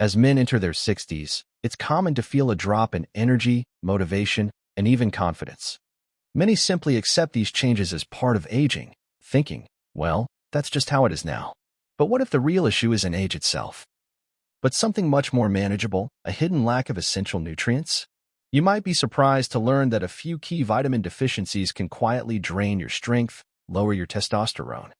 As men enter their 60s, it's common to feel a drop in energy, motivation, and even confidence. Many simply accept these changes as part of aging, thinking, well, that's just how it is now. But what if the real issue isn't age itself, but something much more manageable, a hidden lack of essential nutrients? You might be surprised to learn that a few key vitamin deficiencies can quietly drain your strength, lower your testosterone,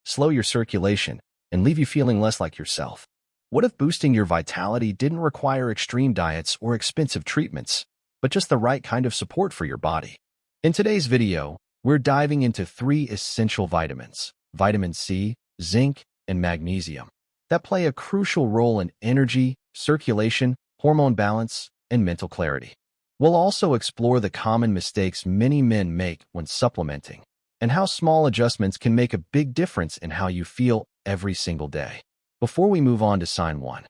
slow your circulation, and leave you feeling less like yourself. What if boosting your vitality didn't require extreme diets or expensive treatments, but just the right kind of support for your body? In today's video, we're diving into 3 essential vitamins, vitamin C, zinc, and magnesium, that play a crucial role in energy, circulation, hormone balance, and mental clarity. We'll also explore the common mistakes many men make when supplementing, and how small adjustments can make a big difference in how you feel every single day. Before we move on to sign 1,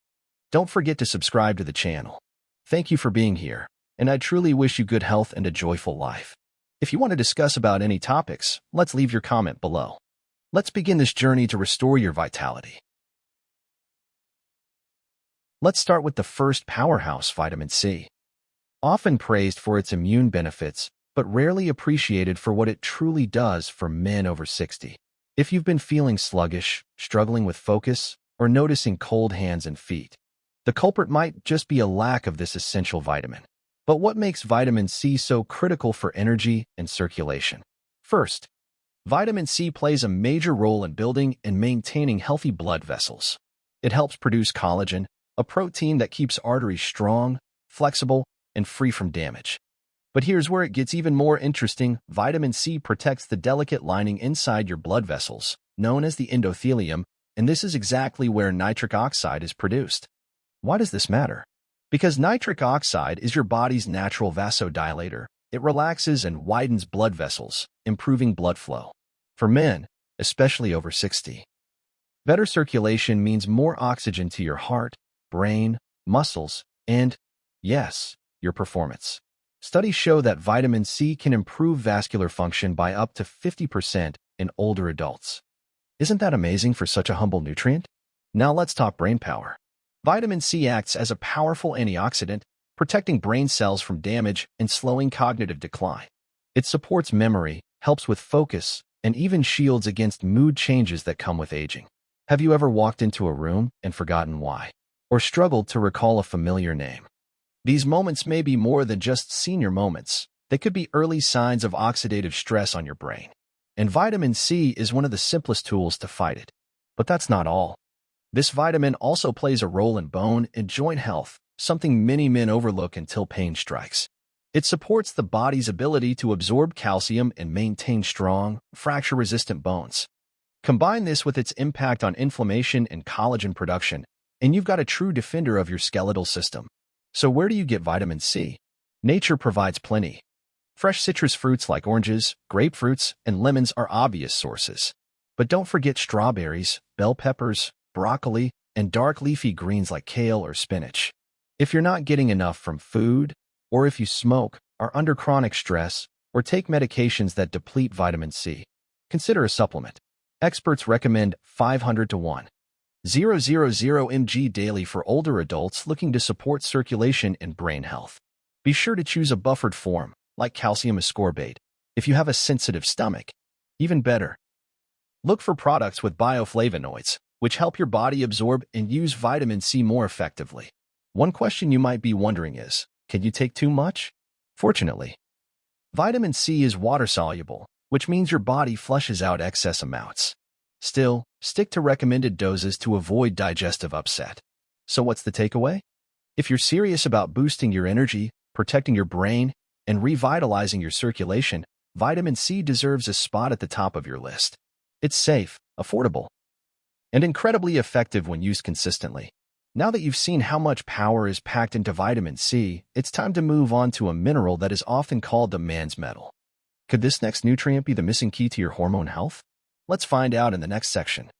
don't forget to subscribe to the channel. Thank you for being here, and I truly wish you good health and a joyful life. If you want to discuss about any topics, let's leave your comment below. Let's begin this journey to restore your vitality. Let's start with the first powerhouse, vitamin C. Often praised for its immune benefits, but rarely appreciated for what it truly does for men over 60. If you've been feeling sluggish, struggling with focus, or noticing cold hands and feet, the culprit might just be a lack of this essential vitamin. But what makes vitamin C so critical for energy and circulation? First, vitamin C plays a major role in building and maintaining healthy blood vessels. It helps produce collagen, a protein that keeps arteries strong, flexible, and free from damage. But here's where it gets even more interesting. Vitamin C protects the delicate lining inside your blood vessels, known as the endothelium, and this is exactly where nitric oxide is produced. Why does this matter? Because nitric oxide is your body's natural vasodilator. It relaxes and widens blood vessels, improving blood flow. For men, especially over 60, better circulation means more oxygen to your heart, brain, muscles, and, yes, your performance. Studies show that vitamin C can improve vascular function by up to 50% in older adults. Isn't that amazing for such a humble nutrient? Now let's talk brain power. Vitamin C acts as a powerful antioxidant, protecting brain cells from damage and slowing cognitive decline. It supports memory, helps with focus, and even shields against mood changes that come with aging. Have you ever walked into a room and forgotten why, or struggled to recall a familiar name? These moments may be more than just senior moments. They could be early signs of oxidative stress on your brain. And vitamin C is one of the simplest tools to fight it. But that's not all. This vitamin also plays a role in bone and joint health, something many men overlook until pain strikes. It supports the body's ability to absorb calcium and maintain strong, fracture-resistant bones. Combine this with its impact on inflammation and collagen production, and you've got a true defender of your skeletal system. So where do you get vitamin C? Nature provides plenty. Fresh citrus fruits like oranges, grapefruits, and lemons are obvious sources. But don't forget strawberries, bell peppers, broccoli, and dark leafy greens like kale or spinach. If you're not getting enough from food, or if you smoke, are under chronic stress, or take medications that deplete vitamin C, consider a supplement. Experts recommend 500 to 1,000 mg daily for older adults looking to support circulation and brain health. Be sure to choose a buffered form, like calcium ascorbate, if you have a sensitive stomach. Even better, look for products with bioflavonoids, which help your body absorb and use vitamin C more effectively. One question you might be wondering is, can you take too much? Fortunately, vitamin C is water-soluble, which means your body flushes out excess amounts. Still, stick to recommended doses to avoid digestive upset. So what's the takeaway? If you're serious about boosting your energy, protecting your brain, and revitalizing your circulation, vitamin C deserves a spot at the top of your list. It's safe, affordable, and incredibly effective when used consistently. Now that you've seen how much power is packed into vitamin C, it's time to move on to a mineral that is often called the man's metal. Could this next nutrient be the missing key to your hormone health? Let's find out in the next section.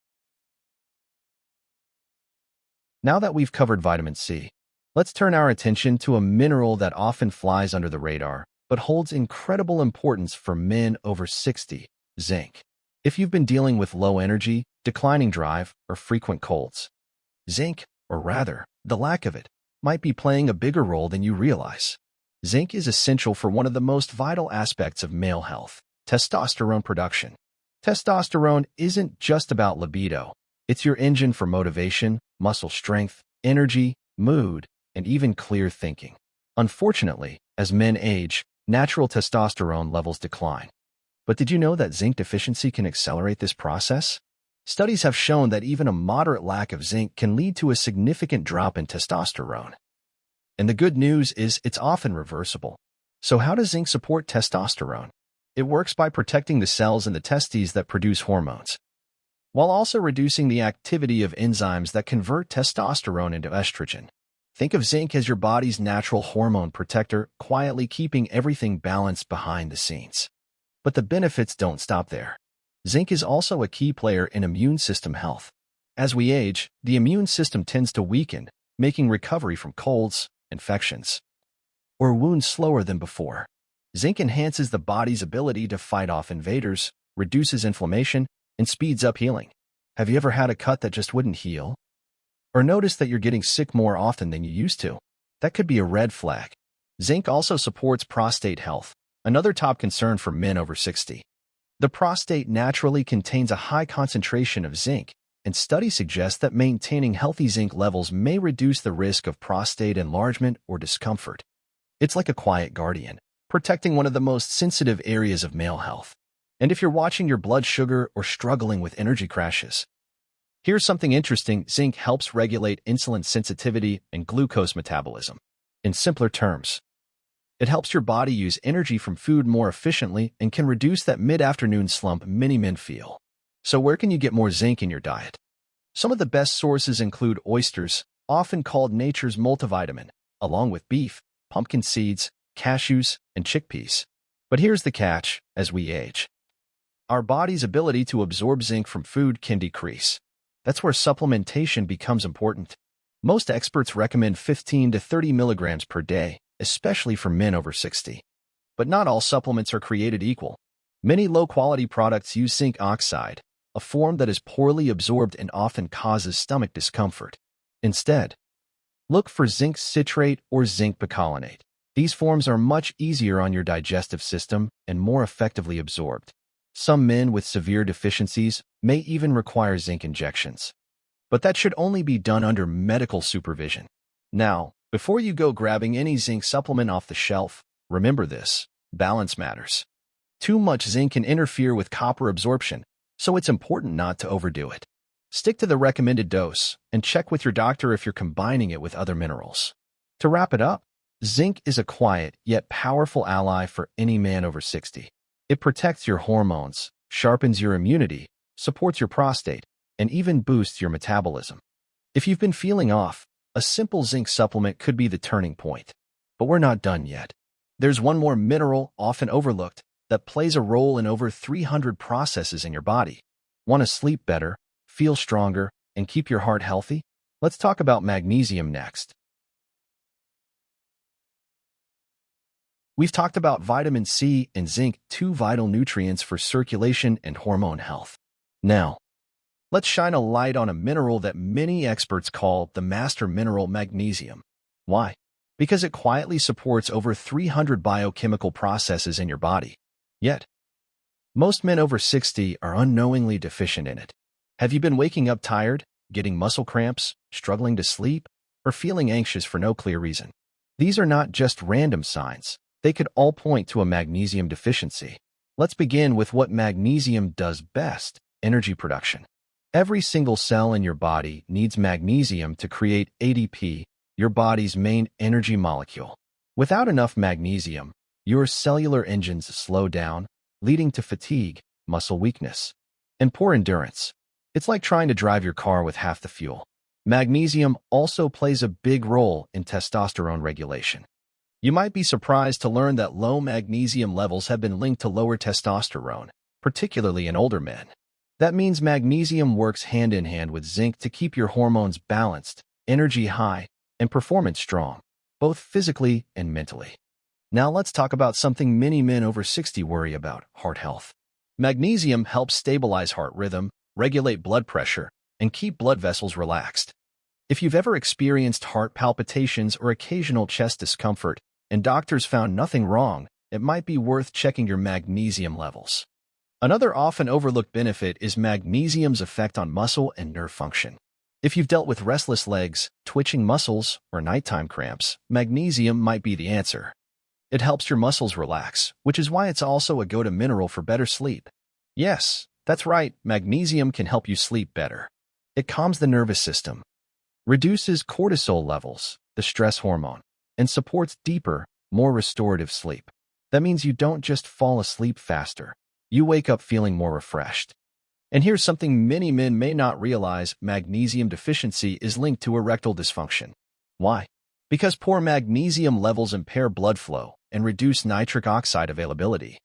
Now that we've covered vitamin C, let's turn our attention to a mineral that often flies under the radar, but holds incredible importance for men over 60, zinc. If you've been dealing with low energy, declining drive, or frequent colds, zinc, or rather, The lack of it might be playing a bigger role than you realize. Zinc is essential for one of the most vital aspects of male health, testosterone production. Testosterone isn't just about libido. It's your engine for motivation, muscle strength, energy, mood, and even clear thinking. Unfortunately, as men age, natural testosterone levels decline. But did you know that zinc deficiency can accelerate this process? Studies have shown that even a moderate lack of zinc can lead to a significant drop in testosterone. And the good news is it's often reversible. So how does zinc support testosterone? It works by protecting the cells in the testes that produce hormones, while also reducing the activity of enzymes that convert testosterone into estrogen. Think of zinc as your body's natural hormone protector, quietly keeping everything balanced behind the scenes. But the benefits don't stop there. Zinc is also a key player in immune system health. As we age, the immune system tends to weaken, making recovery from colds, infections, or wounds slower than before. Zinc enhances the body's ability to fight off invaders, reduces inflammation, and speeds up healing. Have you ever had a cut that just wouldn't heal? Or noticed that you're getting sick more often than you used to? That could be a red flag. Zinc also supports prostate health, another top concern for men over 60. The prostate naturally contains a high concentration of zinc, and studies suggest that maintaining healthy zinc levels may reduce the risk of prostate enlargement or discomfort. It's like a quiet guardian, protecting one of the most sensitive areas of male health. And if you're watching your blood sugar or struggling with energy crashes, here's something interesting. Zinc helps regulate insulin sensitivity and glucose metabolism. In simpler terms, it helps your body use energy from food more efficiently and can reduce that mid-afternoon slump many men feel. So where can you get more zinc in your diet? Some of the best sources include oysters, often called nature's multivitamin, along with beef, pumpkin seeds, cashews, and chickpeas. But here's the catch: as we age, our body's ability to absorb zinc from food can decrease. That's where supplementation becomes important. Most experts recommend 15 to 30 milligrams per day, especially for men over 60. But not all supplements are created equal. Many low-quality products use zinc oxide, a form that is poorly absorbed and often causes stomach discomfort. Instead, look for zinc citrate or zinc picolinate. These forms are much easier on your digestive system and more effectively absorbed. Some men with severe deficiencies may even require zinc injections. But that should only be done under medical supervision. Now, before you go grabbing any zinc supplement off the shelf, remember this: balance matters. Too much zinc can interfere with copper absorption, so it's important not to overdo it. Stick to the recommended dose and check with your doctor if you're combining it with other minerals. To wrap it up, zinc is a quiet yet powerful ally for any man over 60. It protects your hormones, sharpens your immunity, supports your prostate, and even boosts your metabolism. If you've been feeling off, a simple zinc supplement could be the turning point. But we're not done yet. There's one more mineral, often overlooked, that plays a role in over 300 processes in your body. Want to sleep better, feel stronger, and keep your heart healthy? Let's talk about magnesium next. We've talked about vitamin C and zinc, two vital nutrients for circulation and hormone health. Now, let's shine a light on a mineral that many experts call the master mineral: magnesium. Why? Because it quietly supports over 300 biochemical processes in your body. Yet, most men over 60 are unknowingly deficient in it. Have you been waking up tired, getting muscle cramps, struggling to sleep, or feeling anxious for no clear reason? These are not just random signs. They could all point to a magnesium deficiency. Let's begin with what magnesium does best: energy production. Every single cell in your body needs magnesium to create ATP, your body's main energy molecule. Without enough magnesium, your cellular engines slow down, leading to fatigue, muscle weakness, and poor endurance. It's like trying to drive your car with half the fuel. Magnesium also plays a big role in testosterone regulation. You might be surprised to learn that low magnesium levels have been linked to lower testosterone, particularly in older men. That means magnesium works hand in hand with zinc to keep your hormones balanced, energy high, and performance strong, both physically and mentally. Now let's talk about something many men over 60 worry about: heart health. Magnesium helps stabilize heart rhythm, regulate blood pressure, and keep blood vessels relaxed. If you've ever experienced heart palpitations or occasional chest discomfort, and doctors found nothing wrong, it might be worth checking your magnesium levels. Another often overlooked benefit is magnesium's effect on muscle and nerve function. If you've dealt with restless legs, twitching muscles, or nighttime cramps, magnesium might be the answer. It helps your muscles relax, which is why it's also a go-to mineral for better sleep. Yes, that's right, magnesium can help you sleep better. It calms the nervous system, reduces cortisol levels, the stress hormone, and supports deeper, more restorative sleep. That means you don't just fall asleep faster. You wake up feeling more refreshed. And here's something many men may not realize: magnesium deficiency is linked to erectile dysfunction. Why? Because poor magnesium levels impair blood flow and reduce nitric oxide availability,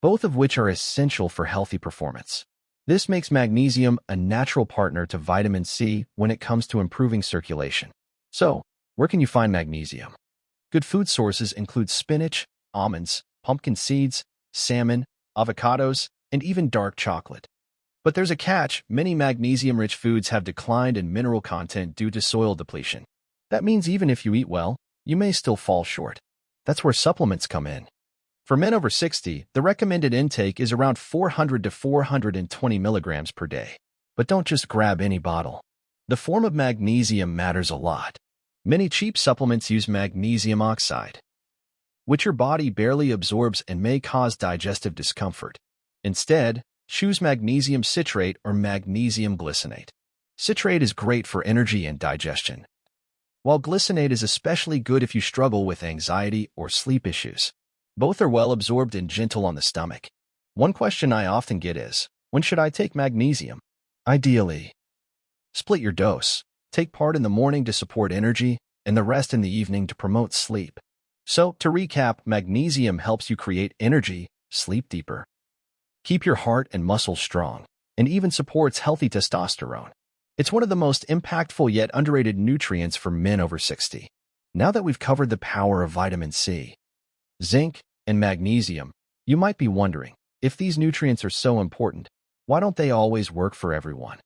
both of which are essential for healthy performance. This makes magnesium a natural partner to vitamin C when it comes to improving circulation. So, where can you find magnesium? Good food sources include spinach, almonds, pumpkin seeds, salmon, avocados, and even dark chocolate. But there's a catch: many magnesium-rich foods have declined in mineral content due to soil depletion. That means even if you eat well, you may still fall short. That's where supplements come in. For men over 60, the recommended intake is around 400 to 420 milligrams per day. But don't just grab any bottle. The form of magnesium matters a lot. Many cheap supplements use magnesium oxide, which your body barely absorbs and may cause digestive discomfort. Instead, choose magnesium citrate or magnesium glycinate. Citrate is great for energy and digestion, while glycinate is especially good if you struggle with anxiety or sleep issues. Both are well absorbed and gentle on the stomach. One question I often get is, when should I take magnesium? Ideally, split your dose. Take part in the morning to support energy, and the rest in the evening to promote sleep. So, to recap, magnesium helps you create energy, sleep deeper, keep your heart and muscles strong, and even supports healthy testosterone. It's one of the most impactful yet underrated nutrients for men over 60. Now that we've covered the power of vitamin C, zinc, and magnesium, you might be wondering, if these nutrients are so important, why don't they always work for everyone?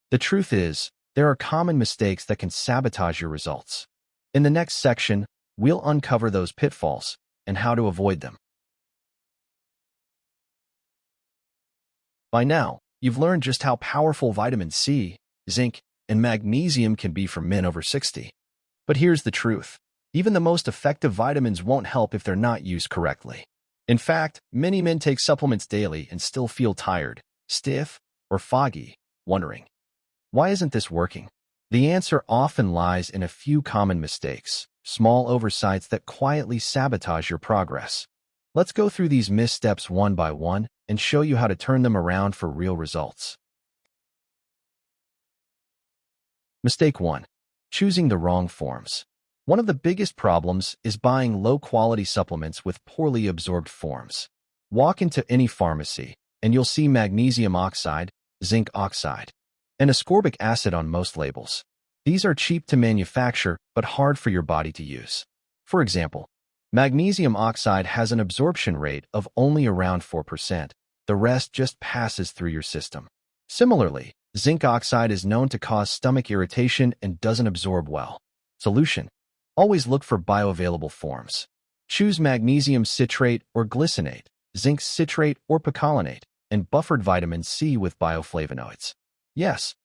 The truth is, there are common mistakes that can sabotage your results. In the next section, we'll uncover those pitfalls and how to avoid them. By now, you've learned just how powerful vitamin C, zinc, and magnesium can be for men over 60. But here's the truth. Even the most effective vitamins won't help if they're not used correctly. In fact, many men take supplements daily and still feel tired, stiff, or foggy, wondering, why isn't this working? The answer often lies in a few common mistakes, small oversights that quietly sabotage your progress. Let's go through these missteps one by one and show you how to turn them around for real results. Mistake 1. Choosing the wrong forms. One of the biggest problems is buying low-quality supplements with poorly absorbed forms. Walk into any pharmacy, and you'll see magnesium oxide, zinc oxide, and ascorbic acid on most labels. These are cheap to manufacture, but hard for your body to use. For example, magnesium oxide has an absorption rate of only around 4%. The rest just passes through your system. Similarly, zinc oxide is known to cause stomach irritation and doesn't absorb well. Solution: always look for bioavailable forms. Choose magnesium citrate or glycinate, zinc citrate or picolinate, and buffered vitamin C with bioflavonoids. Yes,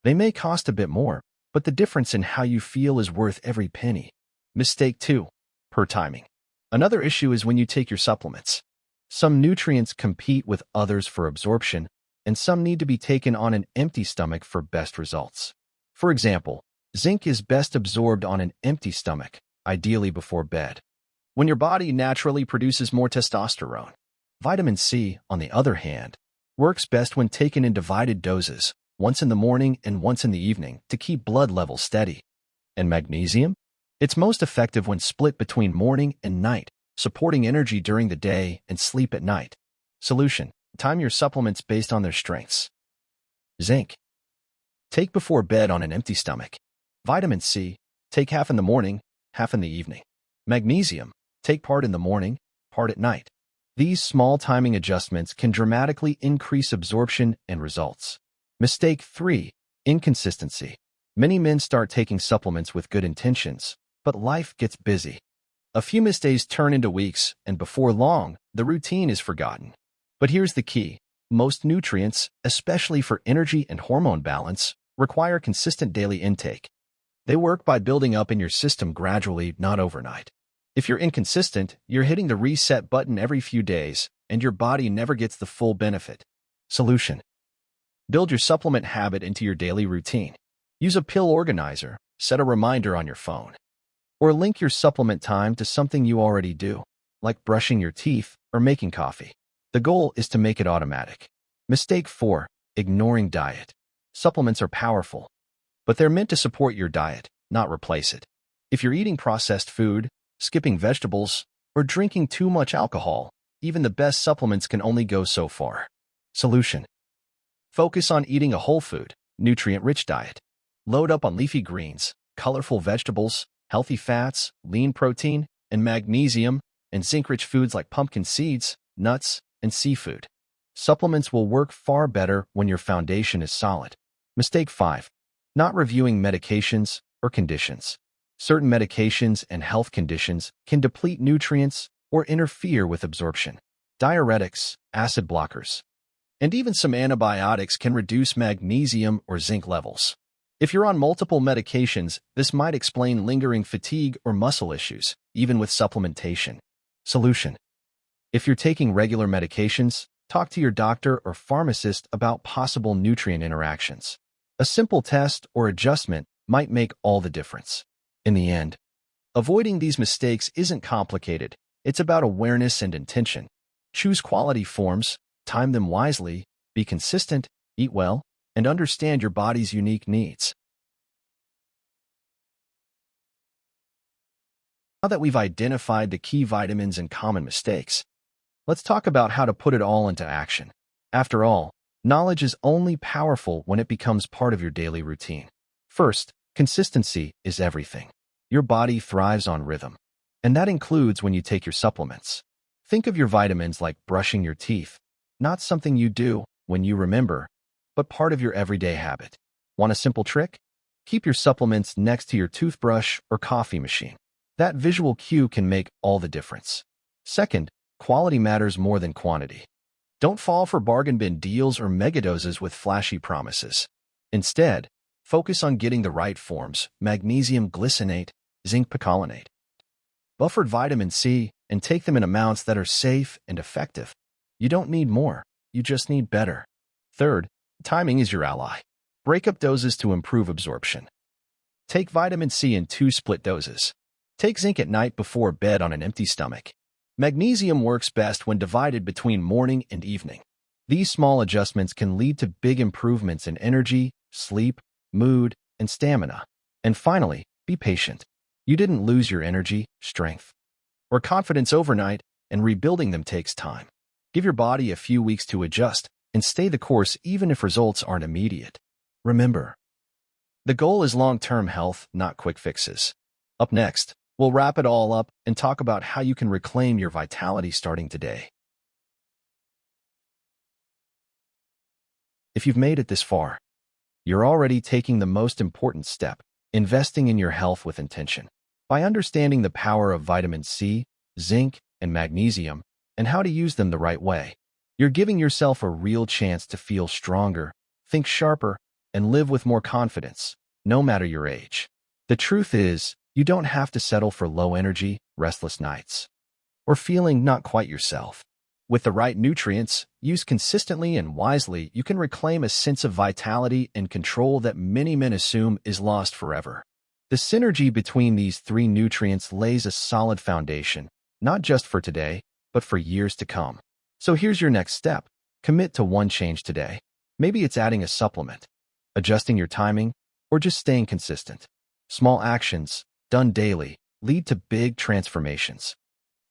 they may cost a bit more, but the difference in how you feel is worth every penny. Mistake 2. Poor timing. Another issue is when you take your supplements. Some nutrients compete with others for absorption, and some need to be taken on an empty stomach for best results. For example, zinc is best absorbed on an empty stomach, ideally before bed, when your body naturally produces more testosterone. Vitamin C, on the other hand, works best when taken in divided doses, once in the morning and once in the evening, to keep blood levels steady. And magnesium? It's most effective when split between morning and night, supporting energy during the day and sleep at night. Solution: time your supplements based on their strengths. Zinc: take before bed on an empty stomach. Vitamin C: take half in the morning, half in the evening. Magnesium: take part in the morning, part at night. These small timing adjustments can dramatically increase absorption and results. Mistake 3. Inconsistency. Many men start taking supplements with good intentions, but life gets busy. A few missed days turn into weeks, and before long, the routine is forgotten. But here's the key. Most nutrients, especially for energy and hormone balance, require consistent daily intake. They work by building up in your system gradually, not overnight. If you're inconsistent, you're hitting the reset button every few days, and your body never gets the full benefit. Solution: build your supplement habit into your daily routine. Use a pill organizer, set a reminder on your phone, or link your supplement time to something you already do, like brushing your teeth or making coffee. The goal is to make it automatic. Mistake 4. Ignoring diet. Supplements are powerful, but they're meant to support your diet, not replace it. If you're eating processed food, skipping vegetables, or drinking too much alcohol, even the best supplements can only go so far. Solution: focus on eating a whole food, nutrient-rich diet. Load up on leafy greens, colorful vegetables, healthy fats, lean protein, and magnesium, and zinc-rich foods like pumpkin seeds, nuts, and seafood. Supplements will work far better when your foundation is solid. Mistake 5. Not reviewing medications or conditions. Certain medications and health conditions can deplete nutrients or interfere with absorption. Diuretics, acid blockers, and even some antibiotics can reduce magnesium or zinc levels. If you're on multiple medications, this might explain lingering fatigue or muscle issues, even with supplementation. Solution: if you're taking regular medications, talk to your doctor or pharmacist about possible nutrient interactions. A simple test or adjustment might make all the difference. In the end, avoiding these mistakes isn't complicated. It's about awareness and intention. Choose quality forms, time them wisely, be consistent, eat well, and understand your body's unique needs. Now that we've identified the key vitamins and common mistakes, let's talk about how to put it all into action. After all, knowledge is only powerful when it becomes part of your daily routine. First, consistency is everything. Your body thrives on rhythm, and that includes when you take your supplements. Think of your vitamins like brushing your teeth, not something you do when you remember, but part of your everyday habit. Want a simple trick? Keep your supplements next to your toothbrush or coffee machine. That visual cue can make all the difference. Second, quality matters more than quantity. Don't fall for bargain bin deals or megadoses with flashy promises. Instead, focus on getting the right forms: magnesium glycinate, zinc picolinate, buffered vitamin C, and take them in amounts that are safe and effective. You don't need more, you just need better. Third, timing is your ally. Break up doses to improve absorption. Take vitamin C in 2 split doses. Take zinc at night before bed on an empty stomach. Magnesium works best when divided between morning and evening. These small adjustments can lead to big improvements in energy, sleep, mood, and stamina. And finally, be patient. You didn't lose your energy, strength, or confidence overnight, and rebuilding them takes time. Give your body a few weeks to adjust and stay the course even if results aren't immediate. Remember, the goal is long-term health, not quick fixes. Up next, we'll wrap it all up and talk about how you can reclaim your vitality starting today. If you've made it this far, you're already taking the most important step: investing in your health with intention. By understanding the power of vitamin C, zinc, and magnesium, and how to use them the right way, you're giving yourself a real chance to feel stronger, think sharper, and live with more confidence, no matter your age. The truth is, you don't have to settle for low energy, restless nights, or feeling not quite yourself. With the right nutrients, used consistently and wisely, you can reclaim a sense of vitality and control that many men assume is lost forever. The synergy between these 3 nutrients lays a solid foundation, not just for today, but for years to come. So here's your next step. Commit to one change today. Maybe it's adding a supplement, adjusting your timing, or just staying consistent. Small actions, done daily, lead to big transformations.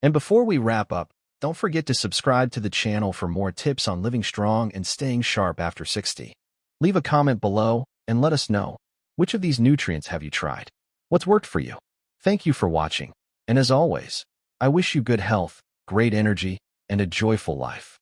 And before we wrap up, don't forget to subscribe to the channel for more tips on living strong and staying sharp after 60. Leave a comment below and let us know, which of these nutrients have you tried? What's worked for you? Thank you for watching, and as always, I wish you good health, great energy, and a joyful life.